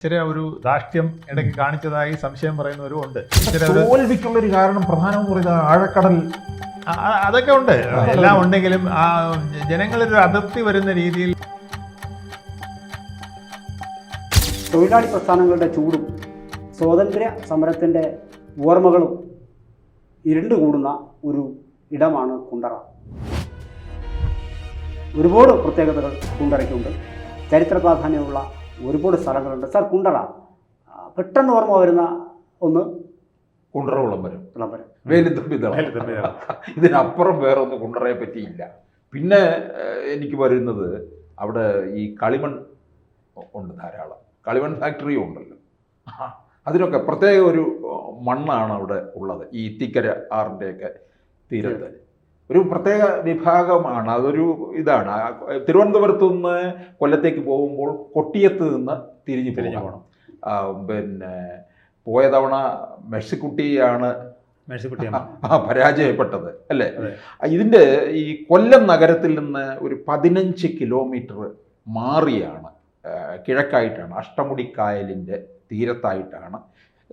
ഇച്ചിരി ഒരു ധാർഷ്ട്യം ഇടയ്ക്ക് കാണിച്ചതായി സംശയം പറയുന്നവരും ഉണ്ട്. തോൽവിക്കുള്ളൊരു കാരണം പ്രധാനമെന്ന് പറയുന്നത് ആഴക്കടൽ അതൊക്കെ ഉണ്ട്. എല്ലാം ഉണ്ടെങ്കിലും ആ ജനങ്ങളൊരു അതിർത്തി വരുന്ന രീതിയിൽ തൊഴിലാളി പ്രസ്ഥാനങ്ങളുടെ ചൂടും സ്വാതന്ത്ര്യ സമരത്തിൻ്റെ ഓർമ്മകളും ഇരുണ്ടുകൂടുന്ന ഒരു ഇടമാണ് കുണ്ടറ. ഒരുപാട് പ്രത്യേകതകൾ കുണ്ടറയ്ക്കുണ്ട്. ചരിത്ര പ്രാധാന്യമുള്ള ഒരുപാട് സ്ഥലങ്ങളുണ്ട്. സാർ, കുണ്ടറ പെട്ടെന്ന് ഓർമ്മ വരുന്ന ഒന്ന് കുണ്ടറ വിളംബരം, വേലുത്തമ്പി. ഇതിനപ്പുറം വേറെ ഒന്നും കുണ്ടറയെ പറ്റിയില്ല. പിന്നെ എനിക്ക് വരുന്നത് അവിടെ ഈ കളിമൺ ഉണ്ട്, ധാരാളം കളിമൺ ഫാക്ടറിയും ഉണ്ടല്ലോ. അതിനൊക്കെ പ്രത്യേക ഒരു മണ്ണാണ് അവിടെ ഉള്ളത്. ഈ ഇത്തിക്കര ആറിൻ്റെയൊക്കെ തീരത്ത് ഒരു പ്രത്യേക വിഭാഗമാണ്. അതൊരു ഇതാണ്. തിരുവനന്തപുരത്ത് നിന്ന് കൊല്ലത്തേക്ക് പോകുമ്പോൾ കൊട്ടിയത്ത് നിന്ന് തിരിഞ്ഞു പോകണം. പിന്നെ പോയ തവണ മെഴ്സിക്കുട്ടിയാണ് പരാജയപ്പെട്ടത് അല്ലേ. ഇതിൻ്റെ ഈ കൊല്ലം നഗരത്തിൽ നിന്ന് ഒരു 15 കിലോമീറ്റർ മാറിയാണ്, കിഴക്കായിട്ടാണ്, അഷ്ടമുടിക്കായലിൻ്റെ തീരത്തായിട്ടാണ്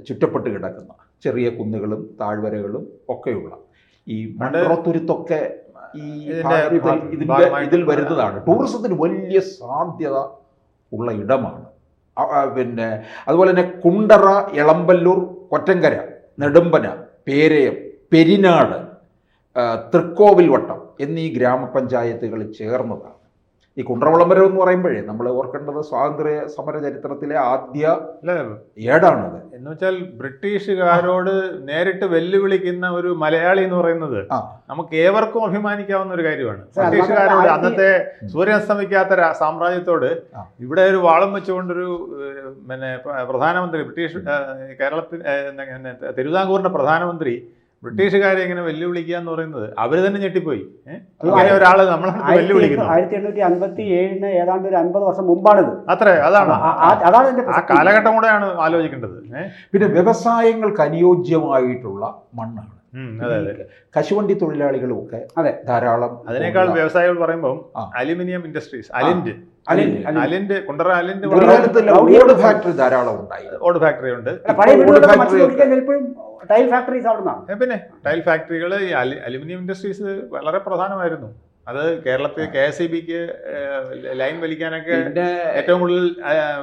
ചുറ്റപ്പെട്ട് കിടക്കുന്ന ചെറിയ കുന്നുകളും താഴ്വരകളും ഒക്കെയുള്ള ഈ മണ്ടറത്തുരുത്തൊക്കെ ഈ ഇതിൽ വരുന്നതാണ്. ടൂറിസത്തിന് വലിയ സാധ്യത ഉള്ള ഇടമാണ്. പിന്നെ അതുപോലെ തന്നെ കുണ്ടറ, എളമ്പല്ലൂർ, കൊറ്റങ്കര, നെടുമ്പന, പേരയം, പെരിനാട്, തൃക്കോവിൽവട്ടം എന്നീ ഗ്രാമപഞ്ചായത്തുകൾ ചേർന്നതാണ് ഈ കുണ്ടറ വിളംബരം എന്ന് പറയുമ്പോഴേ നമ്മൾ ഓർക്കേണ്ടത് സ്വാതന്ത്ര്യ സമര ചരിത്രത്തിലെ ആദ്യ ഏടാണത്. എന്ന് വെച്ചാൽ ബ്രിട്ടീഷുകാരോട് നേരിട്ട് വെല്ലുവിളിക്കുന്ന ഒരു മലയാളി എന്ന് പറയുന്നത് നമുക്ക് ഏവർക്കും അഭിമാനിക്കാവുന്ന ഒരു കാര്യമാണ്. ബ്രിട്ടീഷുകാരോട്, അന്നത്തെ സൂര്യനസ്തമിക്കാത്ത സാമ്രാജ്യത്തോട് ഇവിടെ ഒരു വാളം വെച്ചുകൊണ്ടൊരു പിന്നെ പ്രധാനമന്ത്രി, ബ്രിട്ടീഷ് കേരളത്തിൽ തിരുവിതാംകൂറിന്റെ പ്രധാനമന്ത്രി ബ്രിട്ടീഷുകാരെ എങ്ങനെ വെല്ലുവിളിക്കുക എന്ന് പറയുന്നത് അവർ തന്നെ ഞെട്ടിപ്പോയി. അങ്ങനെ ഒരാള് നമ്മളെ വെല്ലുവിളിക്കുന്നു. 1857 ഏതാണ്ട് ഒരു 50 വർഷം മുമ്പാണിത്. അതാണ് ആ കാലഘട്ടം കൂടെയാണ് ആലോചിക്കേണ്ടത്. പിന്നെ വ്യവസായങ്ങൾക്ക് അനുയോജ്യമായിട്ടുള്ള മണ്ണാണ്. കശുവണ്ടി തൊഴിലാളികളും ഒക്കെ ധാരാളം. അതിനേക്കാൾ വ്യവസായികൾ പറയുമ്പോൾ അലുമിനിയം ഇൻഡസ്ട്രീസ്, അലിൻഡ് കുണ്ടറ അലിൻഡ് ഓട് ഫാക്ടറി ധാരാളം ഉണ്ടായി. ഓട് ഫാക്ടറി ഉണ്ട്. പിന്നെ ടൈൽ ഫാക്ടറികൾ, അലുമിനിയം ഇൻഡസ്ട്രീസ് വളരെ പ്രധാനമായിരുന്നു. അത് കേരളത്തിൽ KSEBക്ക് ലൈൻ വലിക്കാനൊക്കെ ഏറ്റവും കൂടുതൽ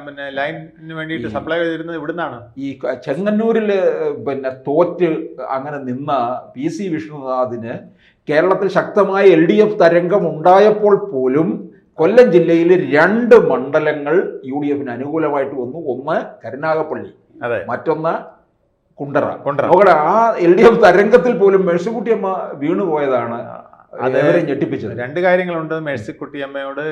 പിന്നെ ലൈനിന് വേണ്ടിയിട്ട് സപ്ലൈ ചെയ്തിരുന്നത് ഇവിടുന്നാണ്. ഈ ചെങ്ങന്നൂരിൽ പിന്നെ തോറ്റ് അങ്ങനെ നിന്ന PC വിഷ്ണുനാഥിന് കേരളത്തിൽ ശക്തമായ LDF തരംഗം ഉണ്ടായപ്പോൾ പോലും കൊല്ലം ജില്ലയിൽ 2 മണ്ഡലങ്ങൾ UDFന് അനുകൂലമായിട്ട് വന്നു. ഒന്ന് കരുനാഗപ്പള്ളി, മറ്റൊന്ന് കുണ്ടറ. നോക്കട്ടെ, ആ LDF തരംഗത്തിൽ പോലും മേഴ്സിക്കുട്ടിയമ്മ വീണുപോയതാണ് അതേവരെ ഞെട്ടിപ്പിച്ചത്. 2 കാര്യങ്ങളുണ്ട്. മേഴ്സിക്കുട്ടിയമ്മയോട്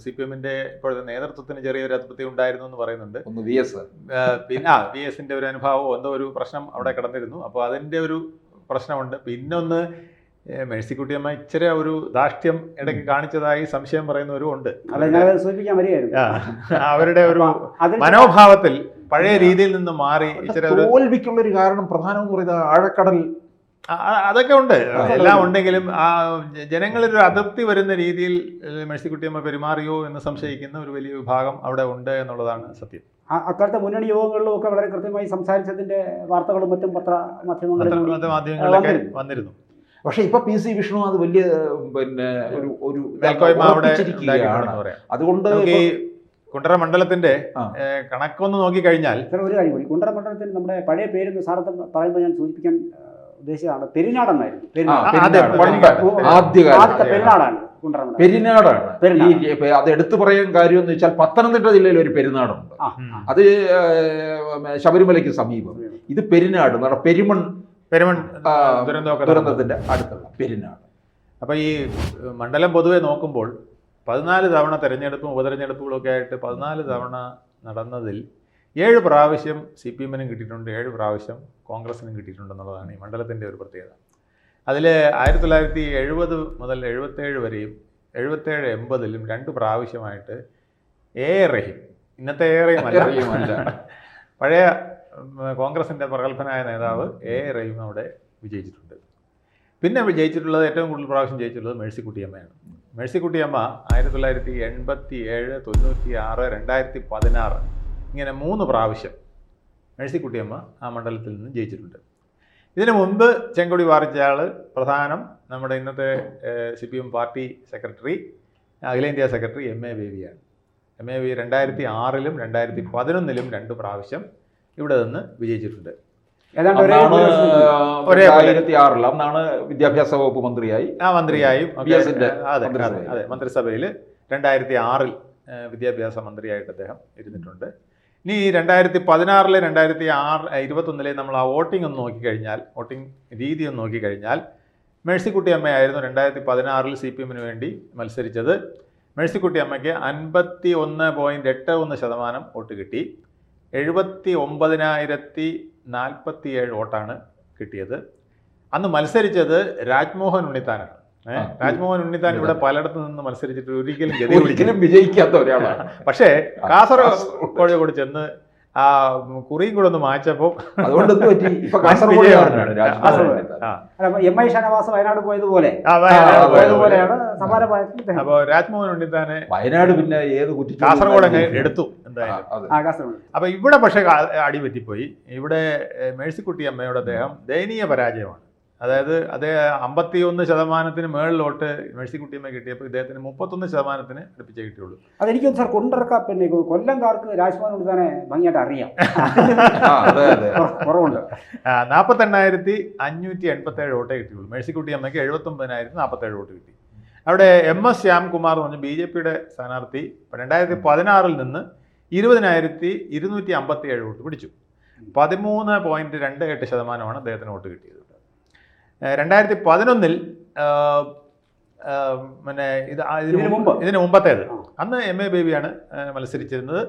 CPMന്റെ ഇപ്പോഴത്തെ നേതൃത്വത്തിന് ചെറിയൊരു അതൃപ്തി ഉണ്ടായിരുന്നു എന്ന് പറയുന്നുണ്ട്. ഒന്ന് VS, പിന്നെ VSന്റെ ഒരു അനുഭാവം എന്തോ ഒരു പ്രശ്നം അവിടെ കിടന്നിരുന്നു. അപ്പോൾ അതിൻ്റെ ഒരു പ്രശ്നമുണ്ട്. പിന്നൊന്ന് മേഴ്സിക്കുട്ടിയമ്മ ഇച്ചിരി ഒരു ധാർഷ്ട്യം ഇടയ്ക്ക് കാണിച്ചതായി സംശയം പറയുന്നവരും ഉണ്ട്. അവരുടെ ഒരു മനോഭാവത്തിൽ പഴയ രീതിയിൽ നിന്ന് മാറി ഇച്ചിരി തോൽവിക്കുള്ളൊരു കാരണം പ്രധാനമെന്ന് പറയുന്നത് ആഴക്കടൽ അതൊക്കെ ഉണ്ട്. എല്ലാം ഉണ്ടെങ്കിലും ആ ജനങ്ങളൊരു അതിർത്തി വരുന്ന രീതിയിൽ മേഴ്സിക്കുട്ടിയമ്മ പെരുമാറിയോ എന്ന് സംശയിക്കുന്ന ഒരു വലിയ വിഭാഗം അവിടെ ഉണ്ട് എന്നുള്ളതാണ് സത്യം. അക്കാലത്തെ മുന്നണി യോഗങ്ങളിലും ഒക്കെ വളരെ കൃത്യമായി സംസാരിച്ചതിന്റെ വാർത്തകളും മറ്റും മാധ്യമങ്ങളിലൊക്കെ വന്നിരുന്നു. പക്ഷെ ഇപ്പൊ PC വിഷ്ണുനാഥ് വലിയ പിന്നെ ഒരു അതുകൊണ്ട് ഈ കുണ്ടറ മണ്ഡലത്തിന്റെ കണക്കൊന്ന് നോക്കിക്കഴിഞ്ഞാൽ ഒരു കാര്യം കൂടി, കുണ്ടറ മണ്ഡലത്തിൽ നമ്മുടെ പഴയ പേര് സാറത്ത് പറയുമ്പോൾ ഞാൻ സൂചിപ്പിക്കാൻ ഉദ്ദേശിച്ചതാണ് പെരിനാടെന്നായിരുന്നു. പെരിനാടാണ് പെരിനാടാണ്. അത് എടുത്തു പറയാൻ കാര്യം എന്ന് വെച്ചാൽ പത്തനംതിട്ട ജില്ലയിൽ ഒരു പെരുന്നാടുണ്ട്. അത് ശബരിമലയ്ക്ക് സമീപം. ഇത് പെരിനാട്, പെരുമൺ ദുരന്തത്തിന്റെ അടുത്തുള്ള പെരിനാട്. അപ്പോൾ ഈ മണ്ഡലം പൊതുവെ നോക്കുമ്പോൾ 14 തവണ തെരഞ്ഞെടുപ്പും ഉപതെരഞ്ഞെടുപ്പുകളൊക്കെ ആയിട്ട് 14 തവണ നടന്നതിൽ 7 പ്രാവശ്യം CPMനും കിട്ടിയിട്ടുണ്ട്, 7 പ്രാവശ്യം കോൺഗ്രസിനും കിട്ടിയിട്ടുണ്ടെന്നുള്ളതാണ് ഈ മണ്ഡലത്തിൻ്റെ ഒരു പ്രത്യേകത. അതിൽ 1970 മുതൽ 77 വരെയും 77-80ലും 2 പ്രാവശ്യമായിട്ട് റഹീം, ഇന്നത്തെ റഹീം അല്ല, പഴയ കോൺഗ്രസിൻ്റെ പ്രഗത്ഭനായ നേതാവ് റഹീം അവിടെ വിജയിച്ചിട്ടുണ്ട്. പിന്നെ ജയിച്ചിട്ടുള്ളത്, ഏറ്റവും കൂടുതൽ പ്രാവശ്യം ജയിച്ചിട്ടുള്ളത് മേഴ്സിക്കുട്ടിയമ്മയാണ്. മേഴ്സിക്കുട്ടിയമ്മ 1987, 96, 2016 ഇങ്ങനെ 3 പ്രാവശ്യം മേഴ്സിക്കുട്ടിയമ്മ ആ മണ്ഡലത്തിൽ നിന്ന് ജയിച്ചിട്ടുണ്ട്. ഇതിനു മുമ്പ് ചെങ്കൊടി പാറിച്ച ആൾ പ്രധാനം നമ്മുടെ ഇന്നത്തെ CPM പാർട്ടി സെക്രട്ടറി, അഖിലേന്ത്യാ സെക്രട്ടറി MA ബേബിയാണ്. MA ബേബി 2006-ലും 2011-ലും 2 പ്രാവശ്യം ഇവിടെ നിന്ന് വിജയിച്ചിട്ടുണ്ട്. ഏതാണ്ട് ഒരേ അന്നാണ് ഒരേ 2006 അന്നാണ് വിദ്യാഭ്യാസ വകുപ്പ് മന്ത്രിയായി മന്ത്രിയായും അതെ മന്ത്രിസഭയിൽ 2006-ൽ വിദ്യാഭ്യാസ മന്ത്രിയായിട്ട് അദ്ദേഹം ഇരുന്നിട്ടുണ്ട്. ഇനി 2016-ലെ 2021-ലെ നമ്മൾ ആ വോട്ടിംഗ് ഒന്ന് നോക്കിക്കഴിഞ്ഞാൽ, വോട്ടിംഗ് രീതി ഒന്ന് നോക്കിക്കഴിഞ്ഞാൽ, മേഴ്സിക്കുട്ടിയമ്മയായിരുന്നു 2016-ൽ CPM-ന് വേണ്ടി മത്സരിച്ചത്. മേഴ്സിക്കുട്ടിയമ്മയ്ക്ക് 51.81% വോട്ട് കിട്ടി. 79,047 വോട്ടാണ് കിട്ടിയത്. അന്ന് മത്സരിച്ചത് രാജ്മോഹൻ ഉണ്ണിത്താനാണ്. രാജ്മോഹൻ ഉണ്ണിത്താൻ ഇവിടെ പലയിടത്തു നിന്ന് മത്സരിച്ചിട്ട് ഒരിക്കലും വിജയിക്കാത്ത ഒരാളാണ്. പക്ഷേ കാസർഗോഡ് ചെന്ന് ആ കുറിയും കൂടെ ഒന്ന് മാറ്റപ്പോൾ അല്ല, MI ഷാനവാസ് വയനാട് പോയതുപോലെയാണ് സമാനമായിട്ട്. അപ്പോൾ രാജ്മോഹൻ ഉണ്ണിത്താനെ വയനാട് പിന്നെ ഏത് കാസർഗോഡ് അങ്ങ് എടുത്തു എന്തായാലും. അപ്പൊ ഇവിടെ പക്ഷേ അടി പറ്റിപ്പോയി. ഇവിടെ മേഴ്സിക്കുട്ടിയമ്മയുടെ അദ്ദേഹം ദയനീയ പരാജയമാണ്. അതായത് 51% മേളിലോട്ട് മേഴ്സിക്കുട്ടിയമ്മ കിട്ടിയപ്പോൾ ഇദ്ദേഹത്തിന് 31% അടുപ്പിച്ചേ കിട്ടിയുള്ളൂ. അതെനിക്കൊന്നും സാർ കൊണ്ടിറക്കാം. പിന്നെ കൊല്ലംകാർക്ക് രാജ്മോഹൻ ഉണ്ണിത്താനെ ഭംഗിയായിട്ട് അറിയാം. കുറവുണ്ട്. 48,587 വോട്ടേ കിട്ടിയുള്ളൂ. മേഴ്സിക്കുട്ടിയമ്മയ്ക്ക് 79,047 വോട്ട് കിട്ടി. അവിടെ MS ശ്യാംകുമാർ എന്ന് പറഞ്ഞ BJPയുടെ സ്ഥാനാർത്ഥി 2016-ൽ നിന്ന് 20,257 വോട്ട് പിടിച്ചു. 13.28% അദ്ദേഹത്തിന് വോട്ട് കിട്ടിയത്. 2011-ൽ പിന്നെ ഇതിന് മുമ്പത്തേത് അന്ന് MA ബേബിയാണ് മത്സരിച്ചിരുന്നത്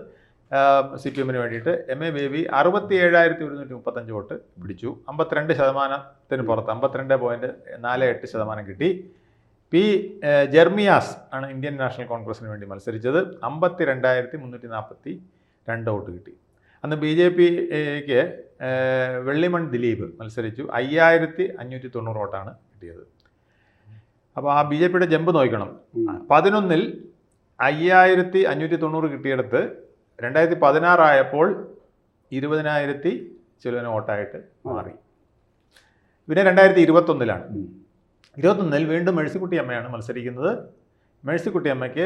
CPM-ന് വേണ്ടിയിട്ട്. MA ബേബി 67,135 വോട്ട് പിടിച്ചു. 52% പുറത്ത് 52.48% കിട്ടി. P. ജെർമിയാസ് ആണ് ഇന്ത്യൻ നാഷണൽ കോൺഗ്രസിന് വേണ്ടി മത്സരിച്ചത്. 52,342 വോട്ട് കിട്ടി. അന്ന് BJPക്ക് വെള്ളിമൺ ദിലീപ് മത്സരിച്ചു. 5,590 വോട്ടാണ് കിട്ടിയത്. അപ്പോൾ ആ BJPയുടെ ജമ്പ് നോക്കണം. 2011-ൽ 5,590 കിട്ടിയെടുത്ത് 2016 ആയപ്പോൾ 20,000 ചിലവിന് വോട്ടായിട്ട് മാറി. പിന്നെ 2021-ലാണ്. 2021-ൽ വീണ്ടും മേഴ്സിക്കുട്ടിയമ്മയാണ് മത്സരിക്കുന്നത്. മേഴ്സിക്കുട്ടിയമ്മയ്ക്ക്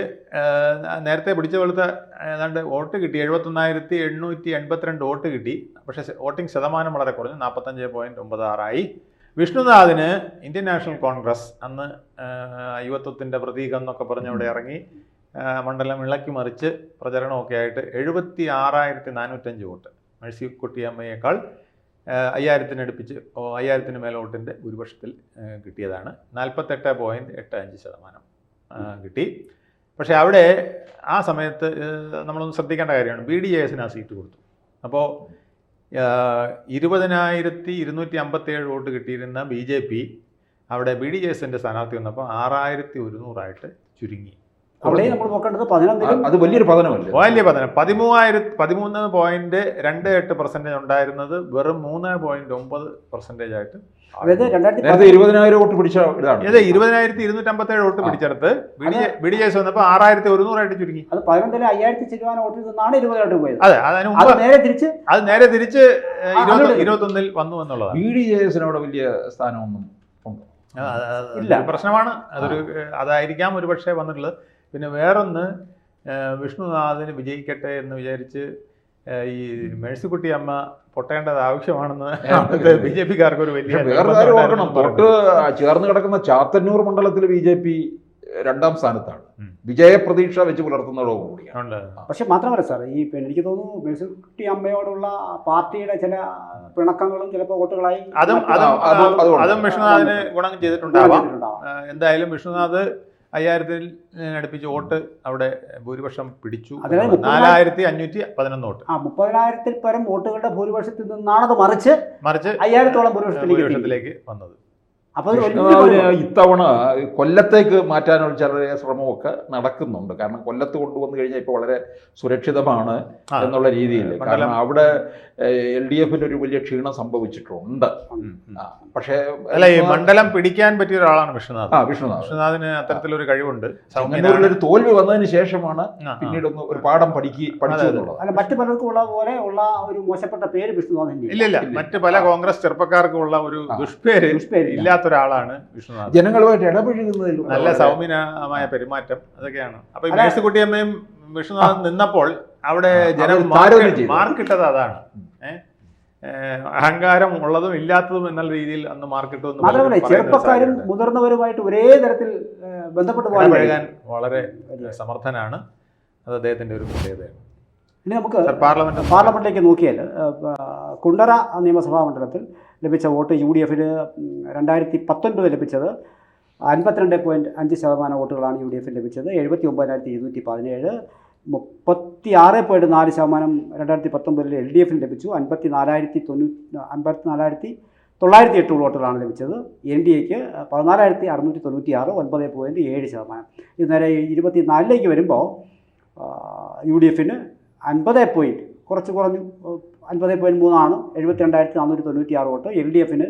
നേരത്തെ പിടിച്ച പോലത്തെ ഏതാണ്ട് വോട്ട് കിട്ടി. 71,882 വോട്ട് കിട്ടി. പക്ഷേ വോട്ടിംഗ് ശതമാനം വളരെ കുറഞ്ഞു, 45.96 വിഷ്ണുനാഥിന് ഇന്ത്യൻ നാഷണൽ കോൺഗ്രസ് അന്ന് യുവത്വത്തിൻ്റെ പ്രതീകം എന്നൊക്കെ പറഞ്ഞ് അവിടെ ഇറങ്ങി മണ്ഡലം ഇളക്കി മറിച്ച് പ്രചരണമൊക്കെ ആയിട്ട് 76,405 വോട്ട് മേഴ്സിക്കുട്ടിയമ്മയേക്കാൾ 5,000 അടുപ്പിച്ച് 5,000 മേൽ വോട്ടിൻ്റെ ഭൂരിപക്ഷത്തിൽ കിട്ടിയതാണ്. 48.85% കിട്ടി. പക്ഷേ അവിടെ ആ സമയത്ത് നമ്മളൊന്ന് ശ്രദ്ധിക്കേണ്ട കാര്യമാണ്, BDJS-ന് ആ സീറ്റ് കൊടുത്തു. അപ്പോൾ 20,257 വോട്ട് കിട്ടിയിരുന്ന BJP അവിടെ BDJS-ന്റെ സ്ഥാനാർത്ഥി വന്നപ്പോൾ 6,100 ചുരുങ്ങി. അവിടെ നമ്മൾ നോക്കേണ്ടത് അത് വലിയൊരു പതനമല്ലേ? വലിയ പതനം. 13.28% ഉണ്ടായിരുന്നത് വെറും 3.9% ആയിട്ട്. അതായത് 20,000 വോട്ട് പിടിച്ച ഇതാണ്. 20,257 വോട്ട് പിടിച്ചെടുത്ത് BDJS വന്നപ്പോൾ 6,100 ചുരുങ്ങി. അത് 11-ൽ 5,000 ചിലവാൻ വോട്ടിൽ നിന്നാണ് 20,000 പോയത്. അതെ, അതിന് മുമ്പ് നേരെ തിരിച്ച് 21-ൽ വന്നു എന്നുള്ളതാണ്. BDJS-ന് അവിടെ വലിയ സ്ഥാനമൊന്നും ഇല്ല, പ്രശ്നമാണ്. അതായിരിക്കാം ഒരു പക്ഷേ വന്നിട്ടുള്ളത്. പിന്നെ വേറൊന്ന്, വിഷ്ണുനാഥിന് വിജയിക്കട്ടെ എന്ന് വിചാരിച്ച് ഈ മേഴ്സിക്കുട്ടിയമ്മ പൊട്ടേണ്ടത് ആവശ്യമാണെന്ന് BJP-ക്കാർക്ക് ഒരു വലിയ വേറെ കാര്യം ഓർക്കണം. തൊട്ട് ചേർന്ന് കിടക്കുന്ന ചാത്തന്നൂർ മണ്ഡലത്തിൽ BJP 2ാം സ്ഥാനത്താണ്. വിജയപ്രതീക്ഷ വെച്ച് പുലർത്തുന്നതോടുകൂടിയാണ്. പക്ഷെ മാത്രമല്ല സാർ, ഈ പിന്നെ എനിക്ക് തോന്നുന്നു മേഴ്സിക്കുട്ടിയമ്മയോടുള്ള പാർട്ടിയുടെ ചില പിണക്കങ്ങളും ചിലപ്പോൾ വോട്ടുകളായി അതും വിഷ്ണുനാഥിന് ഗുണം ചെയ്തിട്ടുണ്ടാവാം. എന്തായാലും വിഷ്ണുനാഥ് 5,000 അടുപ്പിച്ച് വോട്ട് അവിടെ ഭൂരിപക്ഷം പിടിച്ചു. 4,511 വോട്ട്. 30,000-ൽ പരം വോട്ടുകളുടെ ഭൂരിപക്ഷത്തിൽ നിന്നാണത് മറിച്ച് 5,000-ഓളം ഭൂരിപക്ഷത്തിലേക്ക് വന്നത്. അപ്പോൾ അത് വലിയ വിഷ്ണുനാഥിനെ ഇത്തവണ കൊല്ലത്തേക്ക് മാറ്റാനുള്ള ചെറിയ ശ്രമമൊക്കെ നടക്കുന്നുണ്ട്. കാരണം കൊല്ലത്ത് കൊണ്ടുവന്നു കഴിഞ്ഞാൽ ഇപ്പോൾ വളരെ സുരക്ഷിതമാണ് എന്നുള്ള രീതിയിൽ. കാരണം അവിടെ LDF ഒരു വലിയ ക്ഷീണം സംഭവിച്ചിട്ടുണ്ട്. പക്ഷേ അല്ല, ഈ മണ്ഡലം പിടിക്കാൻ പറ്റിയ ഒരാളാണ് വിഷ്ണുനാഥ്. വിഷ്ണുനാഥിന് അത്തരത്തിലൊരു കഴിവുണ്ട്. ഒരു തോൽവി വന്നതിന് ശേഷമാണ് പിന്നീട് ഒരു പാഠം പഠിച്ചു എന്നുള്ളത്. അല്ല, മറ്റു പലർക്കും ഉള്ള പോലെ ഉള്ള ഒരു മോശപ്പെട്ട പേര് വിഷ്ണുനാഥൻ ഇല്ല. മറ്റ് പല കോൺഗ്രസ് ചെറുപ്പക്കാർക്കും ഉള്ള ഒരു ദുഷ്പേര് ഇല്ലാത്ത ഒരാളാണ് വിഷ്ണുനാഥ്. ജനങ്ങളുമായിട്ട് ഇടപഴകുന്നതിൽ നല്ല സൗമ്യമായ പെരുമാറ്റം, അതൊക്കെയാണ്. അപ്പൊ ഈ മേഴ്സിക്കുട്ടിയമ്മയും വിഷ്ണുനാഥ് നിന്നപ്പോൾ അവിടെ ജനം മാർക്കിട്ടത് അതാണ്. അഹങ്കാരം ഉള്ളതും ഇല്ലാത്തതും എന്നുള്ള രീതിയിൽ അന്ന് മാർക്കിട്ടു. മാത്രമല്ല, ചെറുപ്പക്കാരും മുതിർന്നവരുമായിട്ട് ഒരേ തരത്തിൽ ബന്ധപ്പെട്ട് പോകാൻ വളരെ സമർത്ഥനാണ്. അത് അദ്ദേഹത്തിന്റെ ഒരു പ്രത്യേകതയാണ്. ഇനി നമുക്ക് പാർലമെന്റിലേക്ക് നോക്കിയാൽ കുണ്ടറ നിയമസഭാ മണ്ഡലത്തിൽ ലഭിച്ച വോട്ട് UDF-ന് 2019 ലഭിച്ചത് 52.5% വോട്ടുകളാണ് UDF-ന് ലഭിച്ചത്. 79,217. 36.4% 2019 LDF-ന് ലഭിച്ചു. 54,908 വോട്ടുകളാണ് ലഭിച്ചത്. NDA-ക്ക് 14,696, 9.7%. ഇത് നേരെ 24-ലേക്ക് വരുമ്പോൾ UDF-ന് 50 കുറച്ച് കുറഞ്ഞു, 50.3 72,496 വോട്ട്. LDF-ന്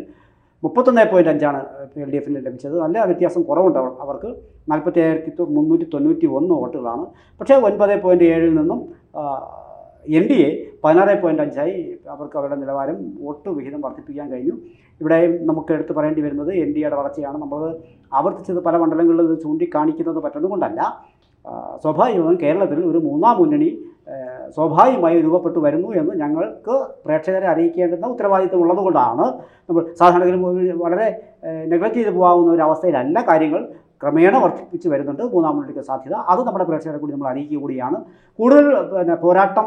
31.5 LDF-ന് ലഭിച്ചത്. നല്ല വ്യത്യാസം കുറവുണ്ട് അവർക്ക്. 47,391 വോട്ടുകളാണ്. പക്ഷേ 9.7 നിന്നും NDA 16.5 അവർക്ക് അവരുടെ നിലവാരം വോട്ട് വിഹിതം വർദ്ധിപ്പിക്കാൻ കഴിഞ്ഞു. ഇവിടെ നമുക്ക് എടുത്തു പറയേണ്ടി വരുന്നത് NDA-യുടെ വളർച്ചയാണ്. നമ്മൾ ആവർത്തിച്ചത് പല മണ്ഡലങ്ങളിൽ ഇത് ചൂണ്ടിക്കാണിക്കുന്നത് പറ്റുന്നതുകൊണ്ടല്ല. സ്വാഭാവികമായും കേരളത്തിൽ ഒരു മൂന്നാം മുന്നണി സ്വാഭാവികമായി രൂപപ്പെട്ടു വരുന്നു എന്ന് ഞങ്ങൾക്ക് പ്രേക്ഷകരെ അറിയിക്കേണ്ടുന്ന ഉത്തരവാദിത്വം ഉള്ളതുകൊണ്ടാണ് നമ്മൾ സാധാരണ വളരെ നെഗ്ലക്ട് ചെയ്ത് പോകാവുന്ന ഒരു അവസ്ഥയിലല്ല കാര്യങ്ങൾ. ക്രമേണ വർദ്ധിപ്പിച്ച് വരുന്നുണ്ട് മൂന്നാം മുന്നണിക്ക് സാധ്യത. അത് നമ്മുടെ പ്രേക്ഷകരെ കൂടി നമ്മൾ അറിയിക്കുക കൂടിയാണ്. കൂടുതൽ പോരാട്ടം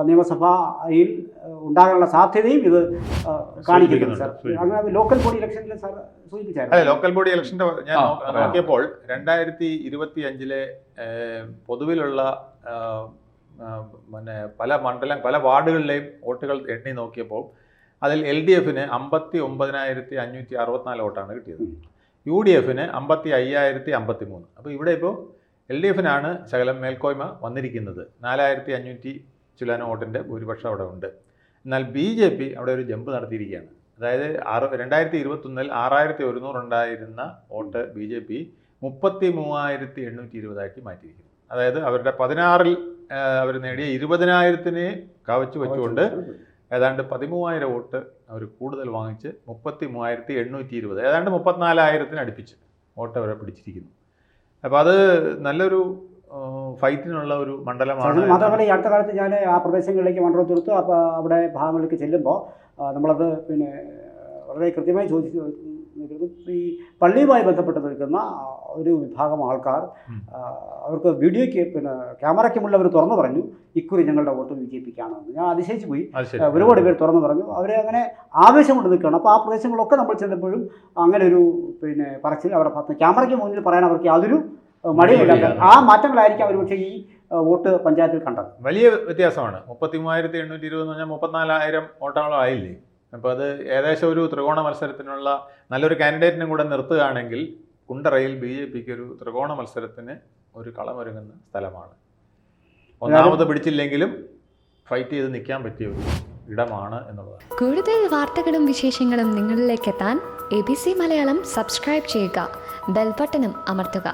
നിയമസഭയിൽ ഉണ്ടാകാനുള്ള സാധ്യതയും ഇത് കാണിക്കുന്നു സാർ. അങ്ങനെ ലോക്കൽ ബോഡി ഇലക്ഷനിൽ സാർ സൂചിപ്പിച്ചായിരുന്നു. ലോക്കൽ ബോഡി ഇലക്ഷൻ്റെ ഞാൻ നോക്കിയപ്പോൾ 2025 പൊതുവിലുള്ള പല വാർഡുകളിലെയും വോട്ടുകൾ എണ്ണി നോക്കിയപ്പോൾ അതിൽ LDF-ന് 59,564 വോട്ടാണ് കിട്ടിയത്. UDF-ന് 55,053. അപ്പോൾ ഇവിടെ ഇപ്പോൾ LDF-നാണ് ശകലം മേൽക്കോയ്മ വന്നിരിക്കുന്നത്. 4,500 ചില്ലാനം വോട്ടിൻ്റെ ഭൂരിപക്ഷം അവിടെ ഉണ്ട്. എന്നാൽ BJP അവിടെ ഒരു ജമ്പ് നടത്തിയിരിക്കുകയാണ്. അതായത് 2021 6,100 ഉണ്ടായിരുന്ന വോട്ട് BJP 33,820 മാറ്റിയിരിക്കുന്നു. അതായത് അവരുടെ 16-ൽ അവർ നേടിയ 20,000-നെ കവച്ചു വെച്ചുകൊണ്ട് ഏതാണ്ട് 13,000 വോട്ട് അവർ കൂടുതൽ വാങ്ങിച്ച് 33,820, ഏതാണ്ട് 34,000-ന് അടുപ്പിച്ച് വോട്ട് അവരെ പിടിച്ചിരിക്കുന്നു. അപ്പോൾ അത് നല്ലൊരു ഫൈറ്റിനുള്ള ഒരു മണ്ഡലമാണ്. മാത്രമല്ല, ഈ അടുത്ത കാലത്ത് ഞാൻ ആ പ്രദേശങ്ങളിലേക്ക് മണ്ഡലം തീർത്തു. അപ്പോൾ അവിടെ ഭാഗങ്ങളിലേക്ക് ചെല്ലുമ്പോൾ നമ്മളത് വളരെ കൃത്യമായി ചോദിച്ചു. ഈ പള്ളിയുമായി ബന്ധപ്പെട്ട് നിൽക്കുന്ന ഒരു വിഭാഗം ആൾക്കാർ അവർക്ക് വീഡിയോയ്ക്ക് ക്യാമറയ്ക്ക് മുന്നിൽ അവർ തുറന്നു പറഞ്ഞു ഇക്കുറി ഞങ്ങളുടെ വോട്ട് BJP-ക്കാണെന്ന്. ഞാൻ അതിശയിച്ചു പോയി. ഒരുപാട് പേര് തുറന്നു പറഞ്ഞു. അവരെ അങ്ങനെ ആവേശം കൊണ്ട് നിൽക്കുകയാണ്. അപ്പോൾ ആ പ്രദേശങ്ങളൊക്കെ നമ്മൾ ചെല്ലുമ്പോഴും അങ്ങനെ ഒരു പറച്ചിൽ അവിടെ ക്യാമറയ്ക്ക് മുന്നിൽ പറയാൻ അവർക്ക് യാതൊരു മടിയില്ല. ആ മാറ്റങ്ങളായിരിക്കും അവർ പക്ഷേ ഈ വോട്ട് പഞ്ചായത്തിൽ കണ്ടത്. വലിയ വ്യത്യാസമാണ്. 33,820 എന്ന് പറഞ്ഞാൽ 34,000 വോട്ടോളം ആയില്ലേ. അപ്പോൾ അത് ഏകദേശം ഒരു ത്രികോണ മത്സരത്തിനുള്ള നല്ലൊരു കാൻഡിഡേറ്റിനും കൂടെ നിർത്തുകയാണെങ്കിൽ കുണ്ടറയിൽ BJP-ക്ക് ഒരു ത്രികോണ മത്സരത്തിന് ഒരു കളമൊരുങ്ങുന്ന സ്ഥലമാണ്. ഒന്നാമത് പിടിച്ചില്ലെങ്കിലും ഫൈറ്റ് ചെയ്ത് നിൽക്കാൻ പറ്റിയ ഒരു ഇടമാണ് എന്നുള്ളതാണ്. കൂടുതൽ വാർത്തകളും വിശേഷങ്ങളും നിങ്ങളിലേക്ക് എത്താൻ ABC മലയാളം സബ്സ്ക്രൈബ് ചെയ്യുക, ബെൽ ബട്ടണും അമർത്തുക.